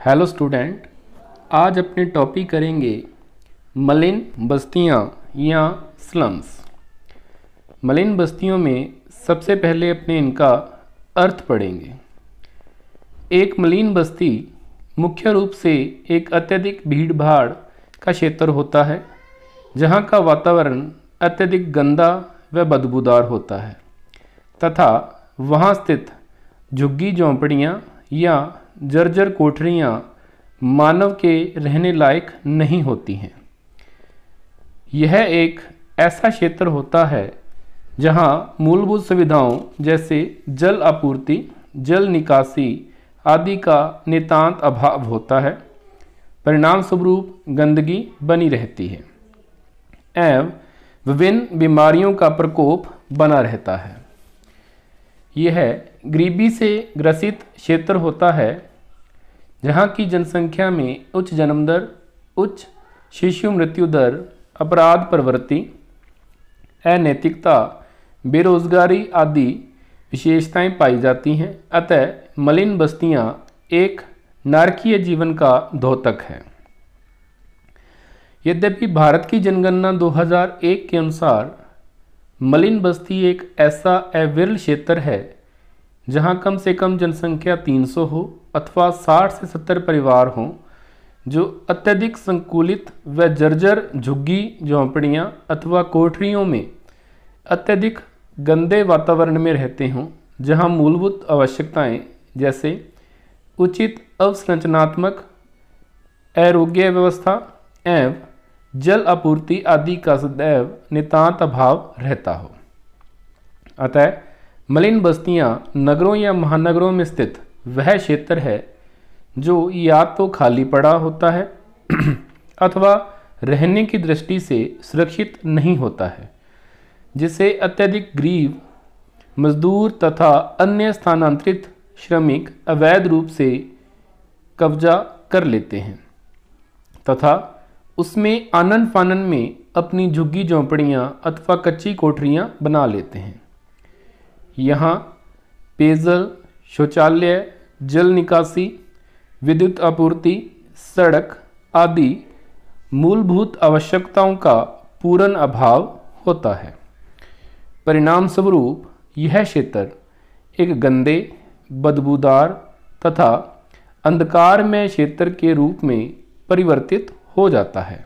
Hello student, आज अपने topic करेंगे मलिन बस्तियां या स्लम्स। मलिन बस्तियों में सबसे पहले अपने इनका अर्थ पढ़ेंगे। एक मलिन बस्ती मुख्य रूप से एक अत्यधिक भीड़ भाड़ का क्षेत्र होता है जहां का वातावरण अत्यधिक गंदा व बदबूदार होता है तथा वहां स्थित झुग्गी झोंपड़ियां या जर्जर कोठरियां मानव के रहने लायक नहीं होती हैं। यह एक ऐसा क्षेत्र होता है जहां मूलभूत सुविधाओं जैसे जल आपूर्ति, जल निकासी आदि का नितांत अभाव होता है। परिणाम स्वरूप गंदगी बनी रहती है एवं विभिन्न बीमारियों का प्रकोप बना रहता है। यह गरीबी से ग्रसित क्षेत्र होता है जहाँ की जनसंख्या में उच्च जन्म दर, उच्च शिशु मृत्यु दर, अपराध प्रवृत्ति, अनैतिकता, बेरोजगारी आदि विशेषताएं पाई जाती हैं। अतः मलिन बस्तियां एक नारकीय जीवन का द्योतक है। यद्यपि भारत की जनगणना 2001 के अनुसार मलिन बस्ती एक ऐसा अविरल क्षेत्र है जहां कम से कम जनसंख्या 300 हो अथवा 60 से 70 परिवार हों जो अत्यधिक संकुलित व जर्जर झुग्गी झोंपड़ियां अथवा कोठरियों में अत्यधिक गंदे वातावरण में रहते हों, जहां मूलभूत आवश्यकताएं जैसे उचित अवसंरचनात्मक आरोग्य व्यवस्था एवं जल आपूर्ति आदि का सदैव नितांत अभाव रहता हो। अतः मलिन बस्तियां नगरों या महानगरों में स्थित वह क्षेत्र है जो या तो खाली पड़ा होता है अथवा रहने की दृष्टि से सुरक्षित नहीं होता है, जिसे अत्यधिक गरीब मजदूर तथा अन्य स्थानांतरित श्रमिक अवैध रूप से कब्जा कर लेते हैं तथा उसमें आनन फानन में अपनी झुग्गी झोंपड़ियां अथवा कच्ची कोठरियां बना लेते हैं। यहाँ पेयजल, शौचालय, जल निकासी, विद्युत आपूर्ति, सड़क आदि मूलभूत आवश्यकताओं का पूर्ण अभाव होता है। परिणाम स्वरूप यह क्षेत्र एक गंदे, बदबूदार तथा अंधकारमय क्षेत्र के रूप में परिवर्तित हो जाता है,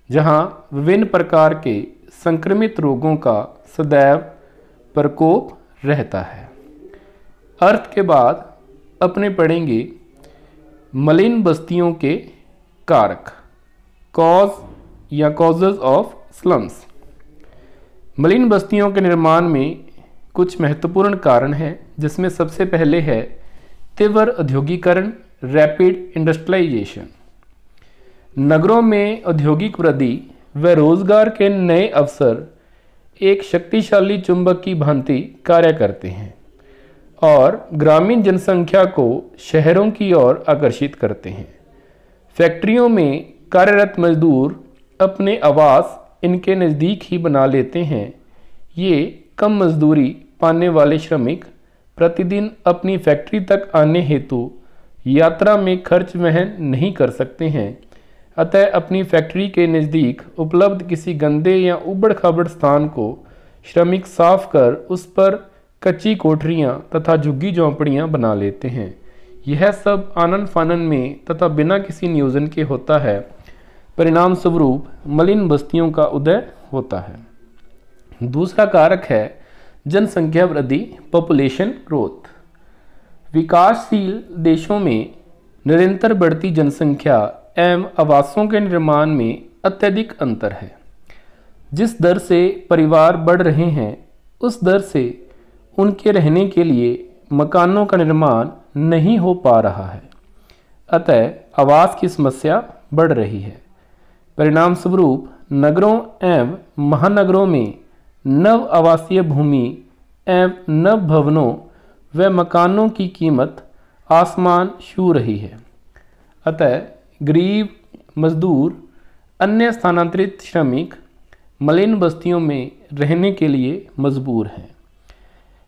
जहां विभिन्न प्रकार के संक्रमित रोगों का सदैव प्रकोप रहता है। अर्थ के बाद अपने पढ़ेंगे मलिन बस्तियों के कारक, कॉज या कॉजेज ऑफ स्लम्स। मलिन बस्तियों के निर्माण में कुछ महत्वपूर्ण कारण हैं, जिसमें सबसे पहले है तीव्र औद्योगिकरण, रैपिड इंडस्ट्रियलाइजेशन। नगरों में औद्योगिक वृद्धि व रोजगार के नए अवसर एक शक्तिशाली चुंबक की भांति कार्य करते हैं और ग्रामीण जनसंख्या को शहरों की ओर आकर्षित करते हैं। फैक्ट्रियों में कार्यरत मजदूर अपने आवास इनके नज़दीक ही बना लेते हैं। ये कम मजदूरी पाने वाले श्रमिक प्रतिदिन अपनी फैक्ट्री तक आने हेतु यात्रा में खर्च वहन नहीं कर सकते हैं। अतः अपनी फैक्ट्री के नज़दीक उपलब्ध किसी गंदे या उबड़ खाबड़ स्थान को श्रमिक साफ कर उस पर कच्ची कोठरियां तथा झुग्गी झोंपड़ियां बना लेते हैं। यह सब आनन फानन में तथा बिना किसी नियोजन के होता है। परिणाम स्वरूप मलिन बस्तियों का उदय होता है। दूसरा कारक है जनसंख्या वृद्धि, पॉपुलेशन ग्रोथ। विकासशील देशों में निरंतर बढ़ती जनसंख्या एवं आवासों के निर्माण में अत्यधिक अंतर है। जिस दर से परिवार बढ़ रहे हैं उस दर से उनके रहने के लिए मकानों का निर्माण नहीं हो पा रहा है। अतः आवास की समस्या बढ़ रही है। परिणाम स्वरूप नगरों एवं महानगरों में नव आवासीय भूमि एवं नव भवनों व मकानों की कीमत आसमान छू रही है। अतः गरीब मजदूर, अन्य स्थानांतरित श्रमिक मलिन बस्तियों में रहने के लिए मजबूर हैं।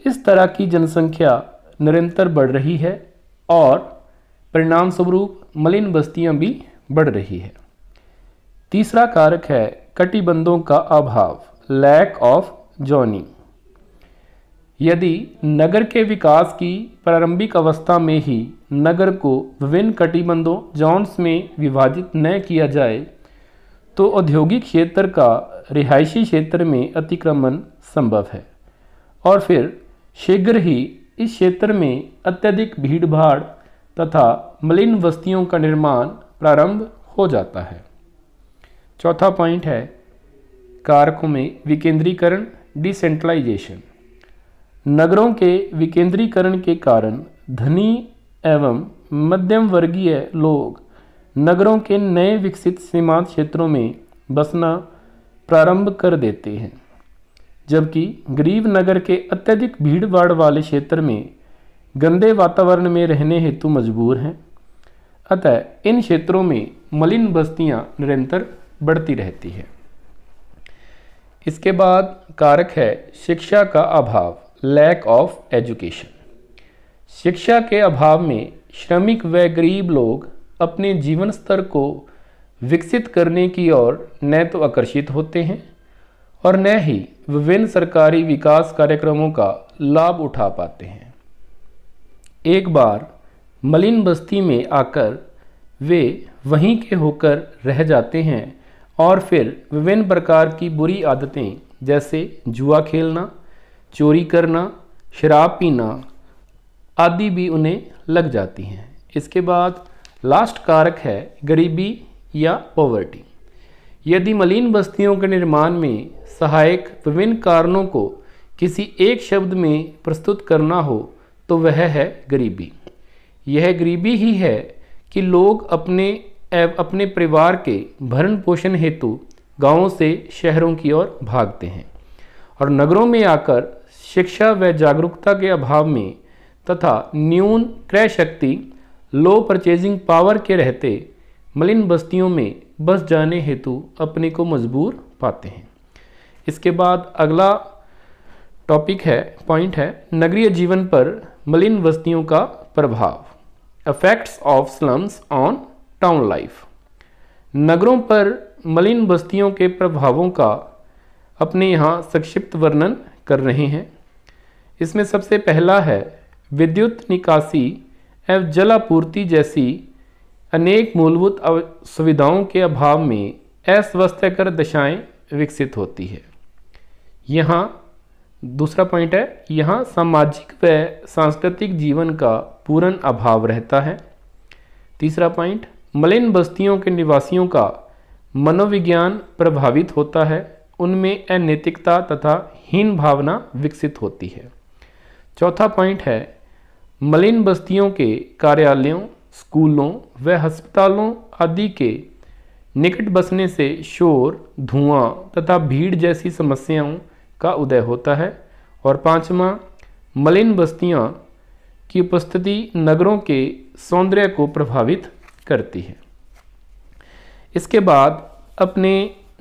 इस तरह की जनसंख्या निरंतर बढ़ रही है और परिणाम स्वरूप मलिन बस्तियां भी बढ़ रही है। तीसरा कारक है कटिबंधों का अभाव, लैक ऑफ जोनिंग। यदि नगर के विकास की प्रारंभिक अवस्था में ही नगर को विभिन्न कटिबंधों जोन्स में विभाजित न किया जाए तो औद्योगिक क्षेत्र का रिहायशी क्षेत्र में अतिक्रमण संभव है और फिर शीघ्र ही इस क्षेत्र में अत्यधिक भीड़भाड़ तथा मलिन बस्तियों का निर्माण प्रारंभ हो जाता है। चौथा पॉइंट है कारकों में विकेंद्रीकरण, डिसेंट्रलाइजेशन। नगरों के विकेंद्रीकरण के कारण धनी एवं मध्यम वर्गीय लोग नगरों के नए विकसित सीमांत क्षेत्रों में बसना प्रारंभ कर देते हैं, जबकि गरीब नगर के अत्यधिक भीड़भाड़ वाले क्षेत्र में गंदे वातावरण में रहने हेतु मजबूर हैं। अतः इन क्षेत्रों में मलिन बस्तियां निरंतर बढ़ती रहती है। इसके बाद कारक है शिक्षा का अभाव, लैक ऑफ एजुकेशन। शिक्षा के अभाव में श्रमिक व गरीब लोग अपने जीवन स्तर को विकसित करने की ओर न तो आकर्षित होते हैं और न ही विभिन्न सरकारी विकास कार्यक्रमों का लाभ उठा पाते हैं। एक बार मलिन बस्ती में आकर वे वहीं के होकर रह जाते हैं और फिर विभिन्न प्रकार की बुरी आदतें जैसे जुआ खेलना, चोरी करना, शराब पीना आदि भी उन्हें लग जाती हैं। इसके बाद लास्ट कारक है गरीबी या पॉवर्टी। यदि मलिन बस्तियों के निर्माण में सहायक विभिन्न कारणों को किसी एक शब्द में प्रस्तुत करना हो तो वह है गरीबी। यह गरीबी ही है कि लोग अपने परिवार के भरण पोषण हेतु गांवों से शहरों की ओर भागते हैं और नगरों में आकर शिक्षा व जागरूकता के अभाव में तथा न्यून क्रय शक्ति, लो परचेजिंग पावर के रहते मलिन बस्तियों में बस जाने हेतु अपने को मजबूर पाते हैं। इसके बाद अगला पॉइंट है नगरीय जीवन पर मलिन बस्तियों का प्रभाव, effects of slums on town life. नगरों पर मलिन बस्तियों के प्रभावों का अपने यहाँ संक्षिप्त वर्णन कर रहे हैं। इसमें सबसे पहला है विद्युत निकासी एवं जल आपूर्ति जैसी अनेक मूलभूत सुविधाओं के अभाव में अस्वास्थ्यकर दशाएं विकसित होती है। यहाँ दूसरा पॉइंट है यहाँ सामाजिक व सांस्कृतिक जीवन का पूर्ण अभाव रहता है। तीसरा पॉइंट मलिन बस्तियों के निवासियों का मनोविज्ञान प्रभावित होता है, उनमें अनैतिकता तथा हीन भावना विकसित होती है। चौथा पॉइंट है मलिन बस्तियों के कार्यालयों, स्कूलों व अस्पतालों आदि के निकट बसने से शोर, धुआं तथा भीड़ जैसी समस्याओं का उदय होता है। और पांचवा मलिन बस्तियां की उपस्थिति नगरों के सौंदर्य को प्रभावित करती है। इसके बाद अपने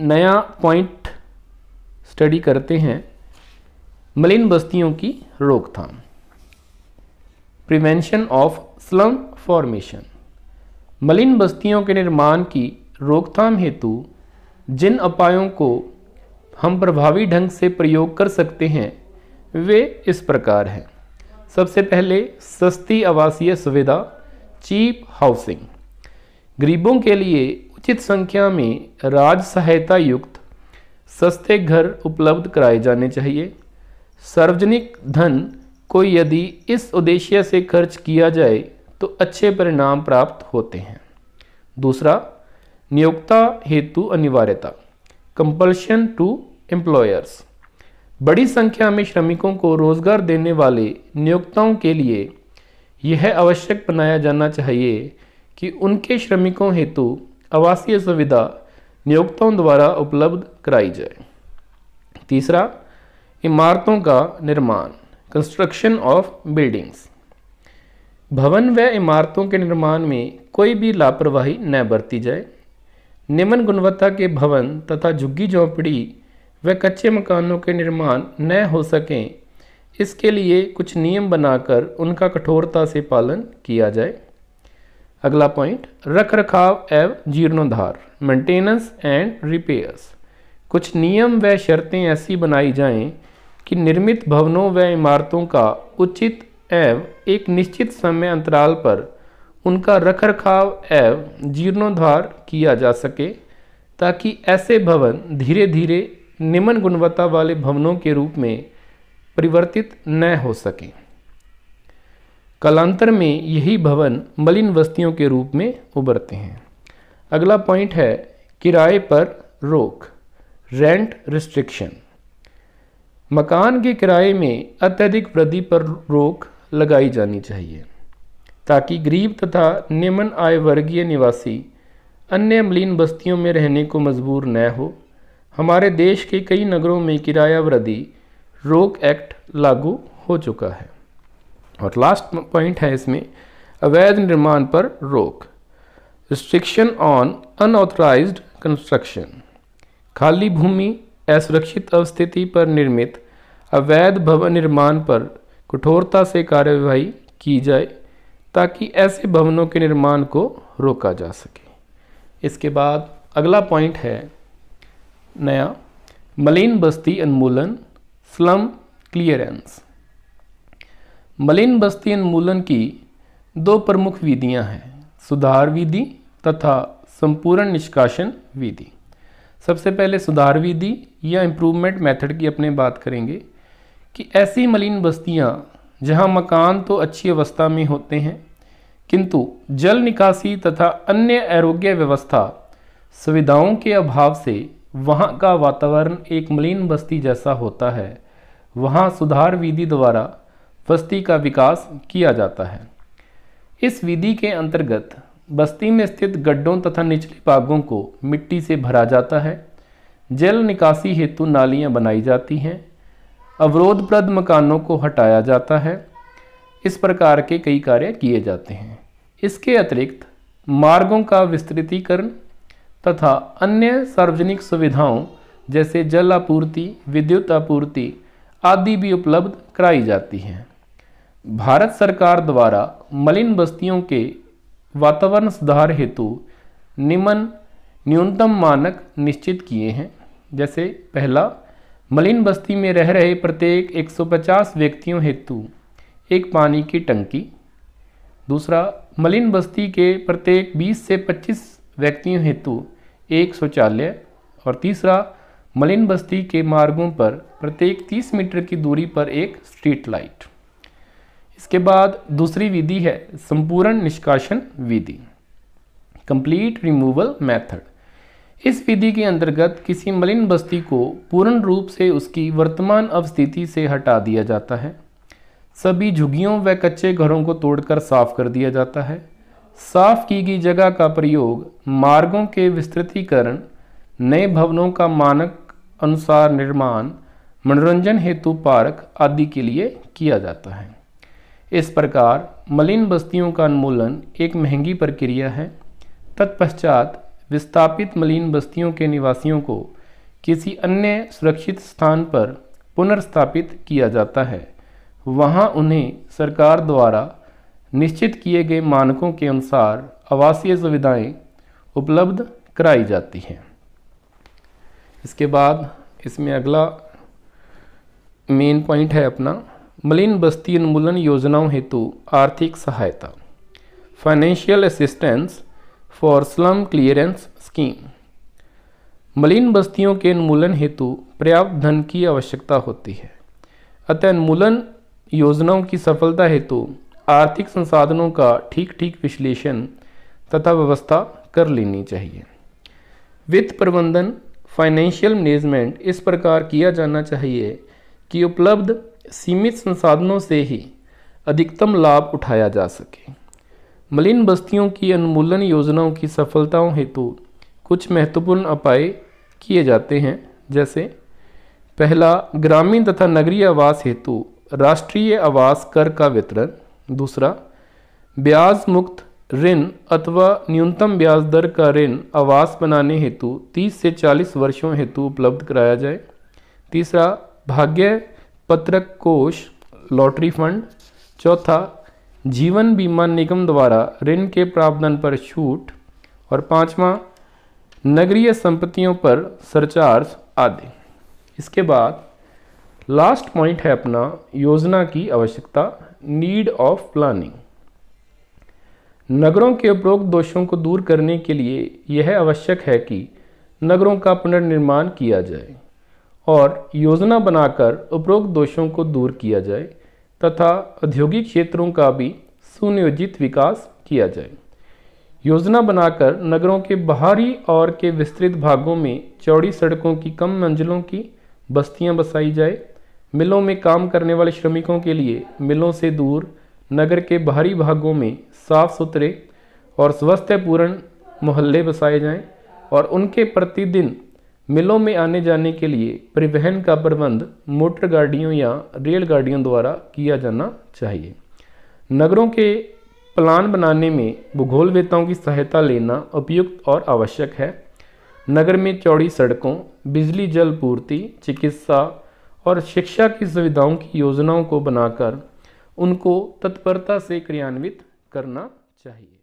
नया पॉइंट स्टडी करते हैं मलिन बस्तियों की रोकथाम, प्रिवेंशन ऑफ स्लम फॉर्मेशन। मलिन बस्तियों के निर्माण की रोकथाम हेतु जिन उपायों को हम प्रभावी ढंग से प्रयोग कर सकते हैं वे इस प्रकार हैं। सबसे पहले सस्ती आवासीय सुविधा, चीप हाउसिंग। गरीबों के लिए उचित संख्या में राज्य सहायता युक्त सस्ते घर उपलब्ध कराए जाने चाहिए। सार्वजनिक धन को यदि इस उद्देश्य से खर्च किया जाए तो अच्छे परिणाम प्राप्त होते हैं। दूसरा, नियोक्ता हेतु अनिवार्यता, कंपल्शन टू एम्प्लॉयर्स। बड़ी संख्या में श्रमिकों को रोजगार देने वाले नियोक्ताओं के लिए यह आवश्यक बनाया जाना चाहिए कि उनके श्रमिकों हेतु आवासीय सुविधा नियोक्ताओं द्वारा उपलब्ध कराई जाए। तीसरा, इमारतों का निर्माण, कंस्ट्रक्शन ऑफ बिल्डिंग्स। भवन व इमारतों के निर्माण में कोई भी लापरवाही न बरती जाए। निम्न गुणवत्ता के भवन तथा झुग्गी झोंपड़ी व कच्चे मकानों के निर्माण न हो सकें, इसके लिए कुछ नियम बनाकर उनका कठोरता से पालन किया जाए। अगला पॉइंट, रख रखाव एवं जीर्णोद्धार, मेंटेनेंस एंड रिपेयर्स। कुछ नियम व शर्तें ऐसी बनाई जाएं कि निर्मित भवनों व इमारतों का उचित एवं एक निश्चित समय अंतराल पर उनका रखरखाव एवं जीर्णोद्धार किया जा सके, ताकि ऐसे भवन धीरे धीरे निम्न गुणवत्ता वाले भवनों के रूप में परिवर्तित न हो सकें। कालांतर में यही भवन मलिन बस्तियों के रूप में उभरते हैं। अगला पॉइंट है किराए पर रोक, रेंट रिस्ट्रिक्शन। मकान के किराए में अत्यधिक वृद्धि पर रोक लगाई जानी चाहिए, ताकि गरीब तथा निम्न आय वर्गीय निवासी अन्य मलिन बस्तियों में रहने को मजबूर न हो। हमारे देश के कई नगरों में किराया वृद्धि रोक एक्ट लागू हो चुका है। और लास्ट पॉइंट है इसमें, अवैध निर्माण पर रोक, रिस्ट्रिक्शन ऑन अनऑथराइज्ड कंस्ट्रक्शन। खाली भूमि, असुरक्षित अवस्थिति पर निर्मित अवैध भवन निर्माण पर कठोरता से कार्यवाही की जाए, ताकि ऐसे भवनों के निर्माण को रोका जा सके। इसके बाद अगला पॉइंट है नया, मलिन बस्ती उन्मूलन, स्लम क्लियरेंस। मलिन बस्ती उन्मूलन की दो प्रमुख विधियां हैं, सुधार विधि तथा संपूर्ण निष्कासन विधि। सबसे पहले सुधार विधि या इम्प्रूवमेंट मेथड की अपने बात करेंगे कि ऐसी मलिन बस्तियां जहां मकान तो अच्छी अवस्था में होते हैं, किंतु जल निकासी तथा अन्य आरोग्य व्यवस्था सुविधाओं के अभाव से वहां का वातावरण एक मलिन बस्ती जैसा होता है, वहां सुधार विधि द्वारा बस्ती का विकास किया जाता है। इस विधि के अंतर्गत बस्ती में स्थित गड्ढों तथा निचले भागों को मिट्टी से भरा जाता है, जल निकासी हेतु नालियां बनाई जाती हैं, अवरोधप्रद मकानों को हटाया जाता है। इस प्रकार के कई कार्य किए जाते हैं। इसके अतिरिक्त मार्गों का विस्तृतीकरण तथा अन्य सार्वजनिक सुविधाओं जैसे जल आपूर्ति, विद्युत आपूर्ति आदि भी उपलब्ध कराई जाती हैं। भारत सरकार द्वारा मलिन बस्तियों के वातावरण सुधार हेतु निम्न न्यूनतम मानक निश्चित किए हैं। जैसे पहला, मलिन बस्ती में रह रहे प्रत्येक 150 व्यक्तियों हेतु एक पानी की टंकी। दूसरा, मलिन बस्ती के प्रत्येक 20 से 25 व्यक्तियों हेतु एक शौचालय। और तीसरा, मलिन बस्ती के मार्गों पर प्रत्येक 30 मीटर की दूरी पर एक स्ट्रीट लाइट। इसके बाद दूसरी विधि है संपूर्ण निष्कासन विधि, कंप्लीट रिमूवल मेथड। इस विधि के अंतर्गत किसी मलिन बस्ती को पूर्ण रूप से उसकी वर्तमान अवस्थिति से हटा दिया जाता है। सभी झुग्गियों व कच्चे घरों को तोड़कर साफ कर दिया जाता है। साफ की गई जगह का प्रयोग मार्गों के विस्तृतीकरण, नए भवनों का मानक अनुसार निर्माण, मनोरंजन हेतु पार्क आदि के लिए किया जाता है। इस प्रकार मलिन बस्तियों का उन्मूलन एक महंगी प्रक्रिया है। तत्पश्चात विस्थापित मलिन बस्तियों के निवासियों को किसी अन्य सुरक्षित स्थान पर पुनर्स्थापित किया जाता है। वहां उन्हें सरकार द्वारा निश्चित किए गए मानकों के अनुसार आवासीय सुविधाएं उपलब्ध कराई जाती हैं। इसके बाद इसमें अगला मेन पॉइंट है अपना, मलिन बस्ती उन्मूलन योजनाओं हेतु आर्थिक सहायता, financial assistance for slum clearance scheme. मलिन बस्तियों के उन्मूलन हेतु पर्याप्त धन की आवश्यकता होती है, अतः उन्मूलन योजनाओं की सफलता हेतु आर्थिक संसाधनों का ठीक विश्लेषण तथा व्यवस्था कर लेनी चाहिए। वित्त प्रबंधन, फाइनेंशियल मैनेजमेंट इस प्रकार किया जाना चाहिए कि उपलब्ध सीमित संसाधनों से ही अधिकतम लाभ उठाया जा सके। मलिन बस्तियों की उन्मूलन योजनाओं की सफलताओं हेतु कुछ महत्वपूर्ण उपाय किए जाते हैं। जैसे पहला, ग्रामीण तथा नगरीय आवास हेतु राष्ट्रीय आवास कर का वितरण। दूसरा, ब्याज मुक्त ऋण अथवा न्यूनतम ब्याज दर का ऋण आवास बनाने हेतु 30 से 40 वर्षों हेतु उपलब्ध कराया जाए। तीसरा, भाग्य पत्रक कोष लॉटरी फंड। चौथा, जीवन बीमा निगम द्वारा ऋण के प्रावधान पर छूट, और 5वां नगरीय संपत्तियों पर सरचार्ज आदि। इसके बाद लास्ट पॉइंट है अपना योजना की आवश्यकता, नीड ऑफ प्लानिंग। नगरों के उपरोक्त दोषों को दूर करने के लिए यह आवश्यक है कि नगरों का पुनर्निर्माण किया जाए और योजना बनाकर उपरोक्त दोषों को दूर किया जाए तथा औद्योगिक क्षेत्रों का भी सुनियोजित विकास किया जाए। योजना बनाकर नगरों के बाहरी और के विस्तृत भागों में चौड़ी सड़कों की कम मंजिलों की बस्तियां बसाई जाए। मिलों में काम करने वाले श्रमिकों के लिए मिलों से दूर नगर के बाहरी भागों में साफ सुथरे और स्वास्थ्यपूर्ण मोहल्ले बसाए जाएं और उनके प्रतिदिन मिलों में आने जाने के लिए परिवहन का प्रबंध मोटर गाड़ियों या रेलगाड़ियों द्वारा किया जाना चाहिए। नगरों के प्लान बनाने में भूगोलवेत्ताओं की सहायता लेना उपयुक्त और आवश्यक है। नगर में चौड़ी सड़कों, बिजली जल पूर्ति, चिकित्सा और शिक्षा की सुविधाओं की योजनाओं को बनाकर उनको तत्परता से क्रियान्वित करना चाहिए।